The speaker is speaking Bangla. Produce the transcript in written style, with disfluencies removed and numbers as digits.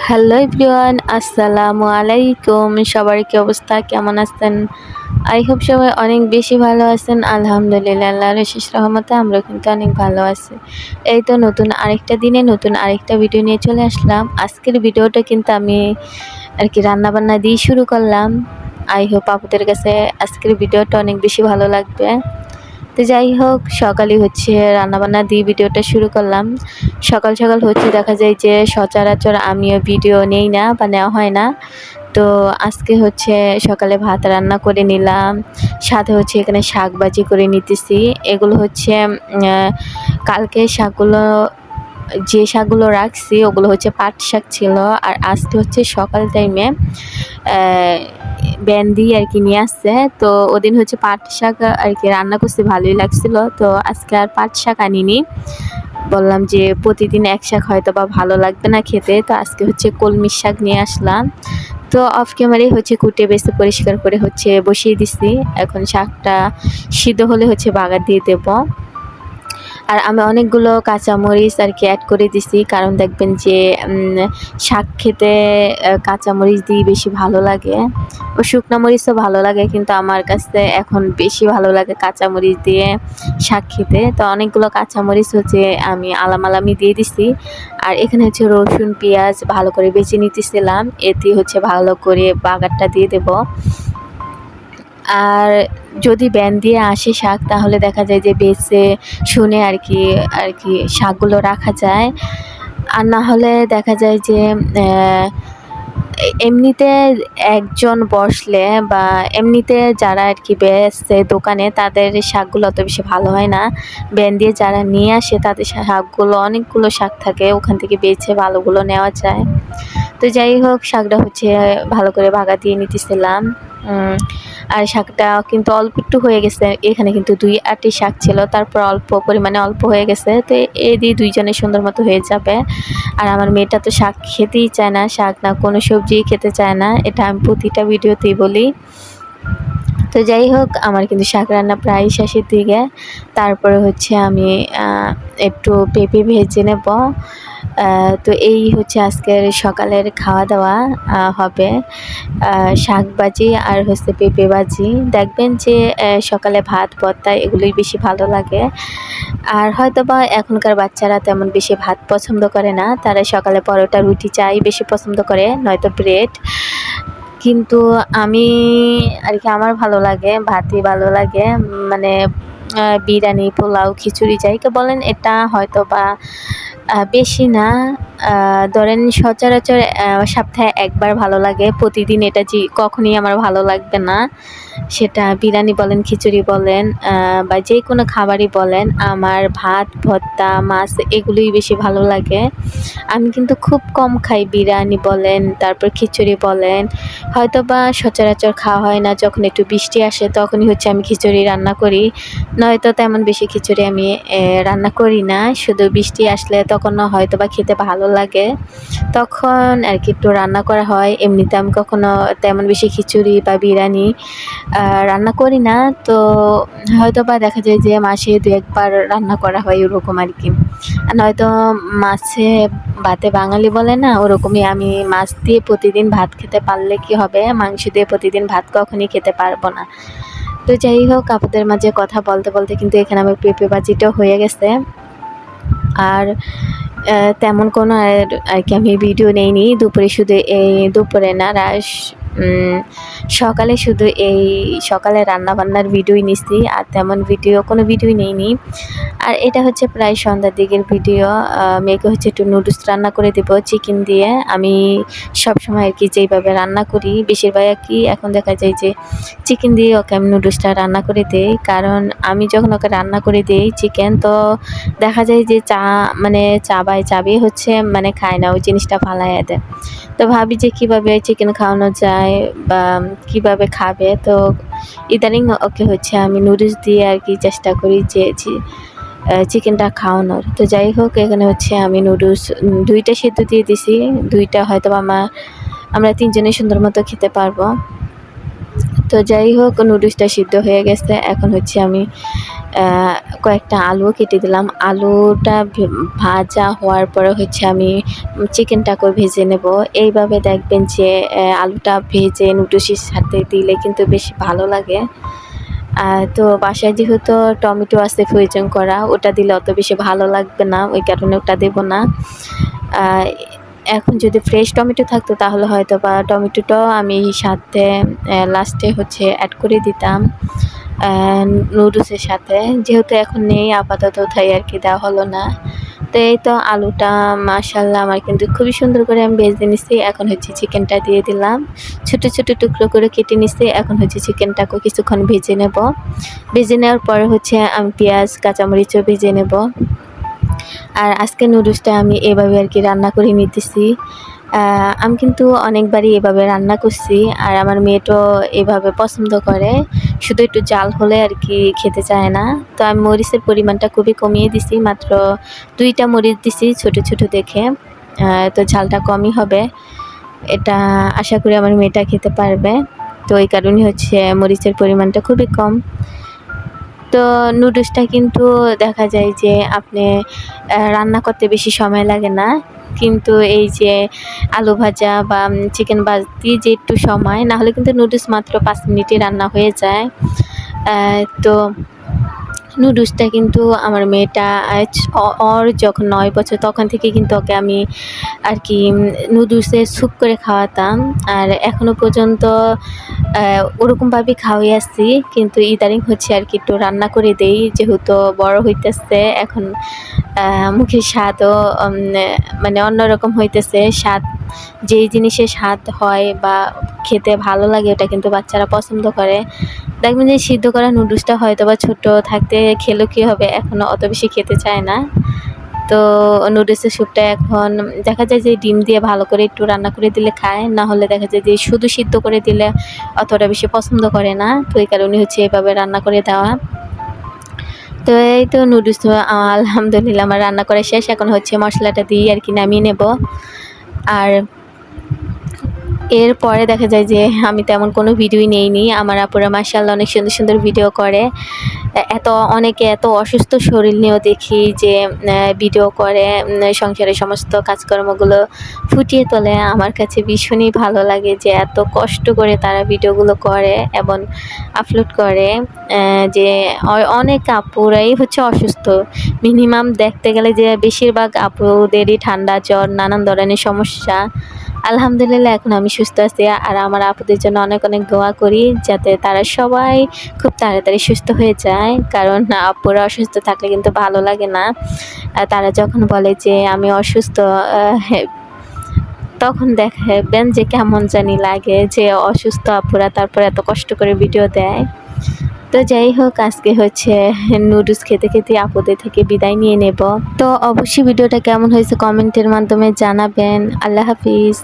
হ্যালো এভরিওয়ান, আসসালামু আলাইকুম। সবার কি অবস্থা, কেমন আছেন? আই হোপ সবাই অনেক বেশি ভালো আছেন। আলহামদুলিল্লাহ, আল্লাহর অশেষ রহমতে আমরা কিন্তু অনেক ভালো আছি। এই তো নতুন আরেকটা দিনে নতুন আরেকটা ভিডিও নিয়ে চলে আসলাম। আজকের ভিডিওটা কিন্তু আমি আর কি রান্নাবান্না দিয়ে শুরু করলাম। আই হোপ আপনাদের কাছে আজকের ভিডিওটা অনেক বেশি ভালো লাগবে। তো যাই হোক, সকালে হচ্ছে রান্নাবান্না দিয়ে ভিডিওটা শুরু করলাম। সকাল সকাল হচ্ছে দেখা যায় যে সচরাচর আমিও ভিডিও নেই না বা নেওয়া হয় না। তো আজকে হচ্ছে সকালে ভাত রান্না করে নিলাম, সাথে হচ্ছে এখানে শাক ভাজি করে নিতেছি। এগুলো হচ্ছে কালকে শাকগুলো, যে শাকগুলো রাখছি ওগুলো হচ্ছে পাট শাক ছিল। আর আজকে হচ্ছে সকাল টাইমে ভেন্ডি আর কি নিয়ে আসছে। তো ওদিন হচ্ছে পাট শাক আর কি রান্না করতে ভালোই লাগছিল। তো আজকে আর পাট শাক আনিনি, বললাম যে প্রতিদিন এক শাক হয়তো বা ভালো লাগবে না খেতে, তো আজকে হচ্ছে কলমি শাক নিয়ে আসলাম। তো অফ ক্যামেরায় হচ্ছে কুটে বেছে পরিষ্কার করে হচ্ছে বসিয়ে দিছি। এখন শাকটা সিদ্ধ হলে হচ্ছে বাগার দিয়ে দেব। আর আমি অনেকগুলো কাঁচামরিচ আর কি অ্যাড করে দিছি, কারণ দেখবেন যে শাক খেতে কাঁচামরিচ দিয়ে বেশি ভালো লাগে। ও শুকনো মরিচও ভালো লাগে, কিন্তু আমার কাছে এখন বেশি ভালো লাগে কাঁচামরিচ দিয়ে শাক খেতে। তো অনেকগুলো কাঁচামরিচ হচ্ছে আমি আলামি দিয়ে দিছি। আর এখানে হচ্ছে রসুন পেঁয়াজ ভালো করে বেছে নিতেছিলাম, এতে হচ্ছে ভালো করে বাগারটা দিয়ে দেব। আর যদি ব্যান দিয়ে আসে শাক, তাহলে দেখা যায় যে বেছে শুনে আর কি শাকগুলো রাখা যায়। আর না হলে দেখা যায় যে এমনিতে একজন বসলে বা এমনিতে যারা আর কি বেচে দোকানে, তাদের শাকগুলো অত বেশি ভালো হয় না। ব্যান দিয়ে যারা নিয়ে আসে তাদের শাকগুলো, অনেকগুলো শাক থাকে, ওখান থেকে বেছে ভালোগুলো নেওয়া যায়। তো যাই হোক, শাকটা হচ্ছে ভালো করে ভাগা দিয়ে নিতেছিলাম। আর শাকটা কিন্তু অল্প একটু হয়ে গেছে, এখানে কিন্তু 2 আটি শাক ছিল, তারপর অল্প পরিমাণে অল্প হয়ে গেছে। তো এই দিয়ে দুইজনের সুন্দর মতো হয়ে যাবে। আর আমার মেয়েটা তো শাক খেতেই চায় না, শাক না কোনো সবজিই খেতে চায় না, এটা আমি প্রতিটা ভিডিওতেই বলি। তো যাই হোক, আমার কিন্তু শাক রান্না প্রায় শেষের দিকে। তারপরে হচ্ছে আমি একটু পেঁপে ভেজে নেব। তো এই হচ্ছে আজকের সকালের খাওয়া দাওয়া হবে। শাক ভাজি আর হচ্ছে পেঁপে ভাজি। দেখবেন যে সকালে ভাত ভর্তা এগুলোই বেশি ভালো লাগে। আর হয়তোবা এখনকার বাচ্চারা তেমন বেশি ভাত পছন্দ করে না, তারা সকালে পরোটা রুটি চাই বেশি পছন্দ করে, নয়তো ব্রেড। কিন্তু আমি আর কি, আমার ভালো লাগে ভাতই ভালো লাগে। মানে বিরিয়ানি, পোলাও, খিচুড়ি যাইকে বলেন, এটা হয়তো বা বেশি না, ধরেন সচরাচর সপ্তাহে একবার ভালো লাগে। প্রতিদিন এটা কখনই আমার ভালো লাগবে না। সেটা বিরিয়ানি বলেন, খিচুড়ি বলেন, বা যে কোনো খাবারই বলেন, আমার ভাত ভর্তা মাছ এগুলোই বেশি ভালো লাগে। আমি কিন্তু খুব কম খাই, বিরিয়ানি বলেন, তারপর খিচুড়ি বলেন। হয়তো বা সচরাচর খাওয়া হয় না, যখন একটু বৃষ্টি আসে তখনই হচ্ছে আমি খিচুড়ি রান্না করি, নয়তো তেমন বেশি খিচুড়ি আমি রান্না করি না। শুধু বৃষ্টি আসলে তখন হয়তো বা খেতে ভালো লাগে, তখন আর কি একটু রান্না করা হয়। এমনিতে আমি কখনো তেমন বেশি খিচুড়ি বা বিরিয়ানি রান্না করি না। তো হয়তো বা দেখা যায় যে মাসে 2-1 বার রান্না করা হয়, ওরকম আর কি। আর নয়তো মাছে ভাতে বাঙালি বলে না, ওরকমই আমি মাছ দিয়ে প্রতিদিন ভাত খেতে পারলে কি হবে, মাংস দিয়ে প্রতিদিন ভাত কখনই খেতে পারবো না। তো যাই হোক, আপনাদের মাঝে কথা বলতে বলতে কিন্তু এখানে আমার পেঁপে ভাজিটাও হয়ে গেছে। আর তেমন কোনো আর কি আমি ভিডিও নেইনি দুপুরে, শুধু এই দুপুরে না সকালে শুধু এই সকালে রান্নাবান্নার ভিডিওই নিচ্ছি, আর তেমন কোনো ভিডিওই নেইনি। আর এটা হচ্ছে প্রায় সন্ধ্যার দিকের ভিডিও। মেয়েকে হচ্ছে একটু নুডলস রান্না করে দেবো চিকেন দিয়ে। আমি সবসময় আর কি যেইভাবে রান্না করি, বেশিরভাগ আর কি এখন দেখা যায় যে চিকেন দিয়ে ওকে আমি নুডলসটা রান্না করে দিই। কারণ আমি যখন ওকে রান্না করে দিই চিকেন, তো দেখা যায় যে চাবিয়ে হচ্ছে মানে খায় না, ওই জিনিসটা ফালাইয়া দেয়। তো ভাবি যে কীভাবে চিকেন খাওয়ানো যায় বা কীভাবে খাবে। তো ইদানিং ওকে হচ্ছে আমি নুডলস দিয়ে আর কি চেষ্টা করি যে চিকেনটা খাওয়ানোর। তো যাই হোক, এখানে হচ্ছে আমি নুডলস 2টা সেদ্ধ দিয়ে দিছি। 2টা হয়তো আমরা 3 জনে সুন্দর মতো খেতে পারবো। তো যাই হোক, নুডলসটা সিদ্ধ হয়ে গেছে। এখন হচ্ছে আমি কয়েকটা আলুও কেটে দিলাম। আলুটা ভাজা হওয়ার পরে হচ্ছে আমি চিকেনটাকেও ভেজে নেব। এইভাবে দেখবেন যে আলুটা ভেজে নুডলসের সাথে দিলে কিন্তু বেশ ভালো লাগে। তো বাসায় যেহেতু টমেটো আছে ফ্রোজেন করা, ওটা দিলে অত বেশি ভালো লাগবে না, ওই কারণে ওটা দেব না। আ এখন যদি ফ্রেশ টমেটো থাকতো তাহলে হয়তোবা টমেটোটাও আমি সাথে লাস্টে হচ্ছে এড করে দিতাম নুডলসের সাথে। যেহেতু এখন নেই আপাতত তাই আরকি দেওয়া হলো না। তো এই তো আলুটা মাশাআল্লাহ আমার কিন্তু খুবই সুন্দর করে আমি ভেজে নিছি। এখন হচ্ছে চিকেনটা দিয়ে দিলাম। ছোট, ছোট টুকরো করে কেটে নিছি। এখন হচ্ছে চিকেনটাকেও কিছুক্ষণ ভেজে নেব। ভেজে নেওয়ার পরে হচ্ছে আমি পেঁয়াজ, কাঁচামরিচও ভেজে নেব। আর আজকে নুডলসটা আমি এভাবে আরকি রান্না করে নিতেছি। আমি কিন্তু অনেকবারই এভাবে রান্না করছি। আর আমার মেয়েটাও এভাবে পছন্দ করে। শুধু একটু জাল হলে আরকি খেতে চায় না। তো আমি মরিচের পরিমাণটা খুবই কমিয়ে দিছি। মাত্র ২ টা মরিচ দিছি ছোট, ছোট দেখে। তো ঝালটা কমই হবে। এটা আশা করি আমার মেয়েটা খেতে পারবে। তো এই কারণেই হচ্ছে মরিচের পরিমাণটা খুবই কম। তো নুডলসটা কিন্তু দেখা যায় যে আপনি রান্না করতে বেশি সময় লাগে না। কিন্তু এই যে আলু ভাজা বা চিকেন ভাজতে যে একটু সময়, না হলে কিন্তু নুডলস মাত্র ৫ মিনিটে রান্না হয়ে যায়। তো নুডলসটা কিন্তু আমার মেয়েটা ওর যখন ৯ বছর তখন থেকে কিন্তু ওকে আমি আরকি নুডলসের স্যুপ করে খাওয়াতাম। আর এখনো পর্যন্ত ওরকমভাবেই খাওয়াই আসছি। কিন্তু ইদানিং হচ্ছে আরকি একটু রান্না করে দেই। যেহেতু বড় হইতেছে এখন মুখের স্বাদও মানে অন্যরকম হইতেছে। যেই জিনিসের স্বাদ হয় বা খেতে ভালো লাগে ওটা কিন্তু বাচ্চারা পছন্দ করে। দেখবেন যে সিদ্ধ করা নুডলসটা হয়তোবা ছোট থাকতে খেলেও কী হবে, এখন অত বেশি খেতে চায় না। তো নুডলসের স্যুপটা এখন দেখা যায় যে ডিম দিয়ে ভালো করে একটু রান্না করে দিলে খায়। না হলে দেখা যায় যে শুধু সিদ্ধ করে দিলে অতটা বেশি পছন্দ করে না। তো এই কারণে হচ্ছে এভাবে রান্না করে দেওয়া। তো এই তো নুডলস আলহামদুলিল্লাহ আমার রান্না করা শেষ। এখন হচ্ছে মশলাটা দিয়ে আরকি নামিয়ে নেব। আর এরপরে দেখা যায় যে আমি তেমন কোনো ভিডিওই নেইনি। আমার আপুরা মাশাআল্লাহ অনেক সুন্দর, সুন্দর ভিডিও করে। অনেকে এত অসুস্থ শরীর নিয়েও দেখি যে ভিডিও করে সংসারের সমস্ত কাজকর্মগুলো ফুটিয়ে তোলে। আমার কাছে ভীষণই ভালো লাগে যে এত কষ্ট করে তারা ভিডিওগুলো করে এবং আপলোড করে। যে অনেক আপুরাই হচ্ছে অসুস্থ। মিনিমাম দেখতে গেলে যে বেশিরভাগ আপুদেরই ঠান্ডা, জ্বর, নানান ধরনের সমস্যা। আলহামদুলিল্লাহ এখন আমি সুস্থ আছি। আর আমার আপুদের জন্য অনেক, অনেক দোয়া করি যাতে তারা সবাই খুব তাড়াতাড়ি সুস্থ হয়ে যায়। কারণ আপুরা অসুস্থ থাকলে কিন্তু ভালো লাগে না। তারা যখন বলে যে আমি অসুস্থ তখন দেখবেন যে কেমন জানি লাগে যে অসুস্থ আপুরা তারপর এত কষ্ট করে ভিডিও দেয়। তো যাই হোক আজকে হচ্ছে নুডলস খেতে, খেতে আপুদের থেকে বিদায় নিয়ে নেব। তো অবশ্যই ভিডিওটা কেমন হয়েছে কমেন্টের মাধ্যমে জানাবেন। আল্লাহ হাফিজ।